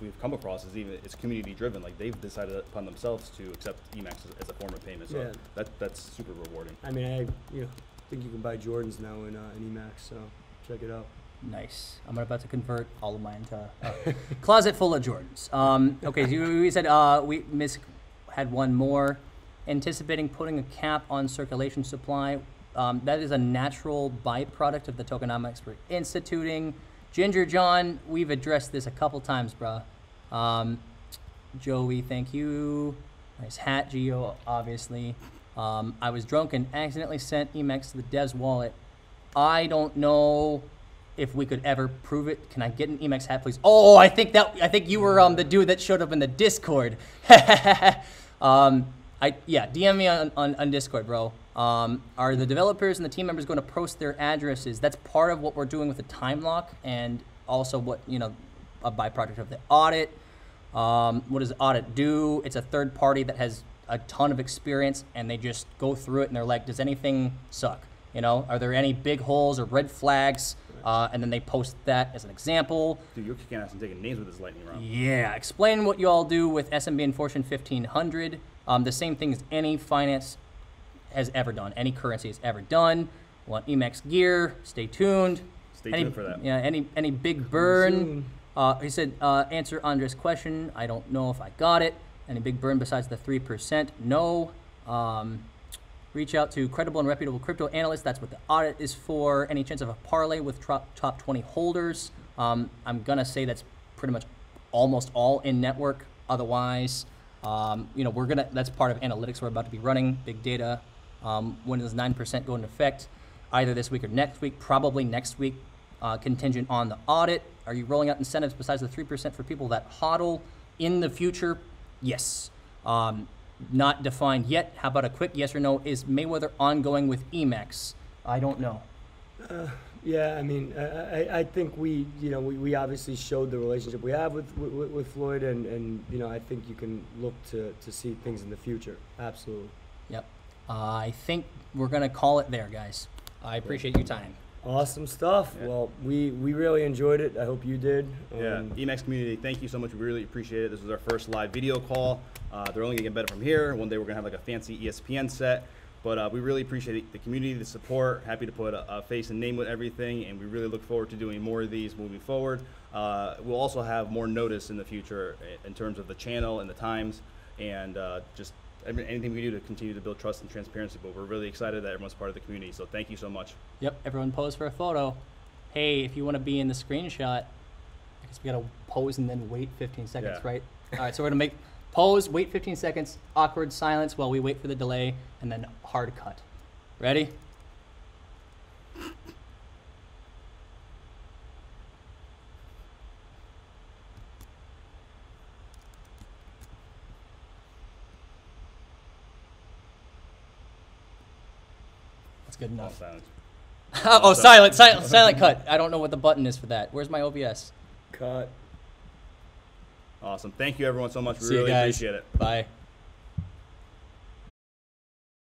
we've come across is even it's community driven. Like they've decided upon themselves to accept Emacs as a form of payment. So Yeah. that's super rewarding. I mean, I think you can buy Jordans now in Emacs, so check it out. Nice. I'm about to convert all of mine to a closet full of Jordans. Okay, so we said we had one more. Anticipating putting a cap on circulation supply. That is a natural byproduct of the tokenomics we're instituting. Ginger John, we've addressed this a couple times, bruh. Joey, thank you. Nice hat, Gio, obviously. I was drunk and accidentally sent Emacs to the dev's wallet. I don't know if we could ever prove it. Can I get an Emacs hat, please? Oh, I think you were the dude that showed up in the Discord. DM me on Discord, bro. Are the developers and the team members going to post their addresses? That's part of what we're doing with the time lock, and also what, you know, a byproduct of the audit. What does Audit do? It's a third party that has a ton of experience, and they just go through it and they're like, does anything suck? You know, are there any big holes or red flags? And then they post that as an example. Dude, you're kicking ass and taking names with this lightning round. Yeah, explain what you all do with SMB and Fortune 1500. The same thing as any finance has ever done, any currency has ever done. Want Emacs gear? Stay tuned. Stay tuned for that. Yeah, any big burn? He said, answer Andres' question. I don't know if I got it. Any big burn besides the 3%? No. Reach out to credible and reputable crypto analysts. That's what the audit is for. Any chance of a parlay with top 20 holders? I'm gonna say that's pretty much almost all in network. Otherwise, you know, that's part of analytics we're about to be running, big data. When does 9% go into effect? Either this week or next week, probably next week, contingent on the audit. Are you rolling out incentives besides the 3% for people that hodl in the future? Yes. not defined yet. How about a quick yes or no? Is Mayweather ongoing with Emacs? I don't know. Yeah, I mean, I think we obviously showed the relationship we have with Floyd, and I think you can look to see things in the future. Absolutely. Yep. I think we're going to call it there, guys. I appreciate your time. Awesome stuff. Yeah. Well, we really enjoyed it. I hope you did. Yeah, Emacs community, thank you so much. We really appreciate it. This was our first live video call. They're only gonna get better from here. One day we're gonna have like a fancy ESPN set. But we really appreciate the community, the support. Happy to put a face and name with everything, and we really look forward to doing more of these moving forward. We'll also have more notice in the future in terms of the channel and the times, and just anything we do to continue to build trust and transparency. But we're really excited that everyone's part of the community, so thank you so much. Yep, everyone pose for a photo. Hey, if you want to be in the screenshot, I guess we got to pose and then wait 15 seconds, Yeah. right? All right, so we're going to make pose, wait 15 seconds, awkward silence while we wait for the delay, and then hard cut. Ready? That's good All enough. silence. Oh, silent cut. I don't know what the button is for that. Where's my OBS? Cut. Awesome. Thank you everyone so much. We See you really guys. appreciate it. Bye.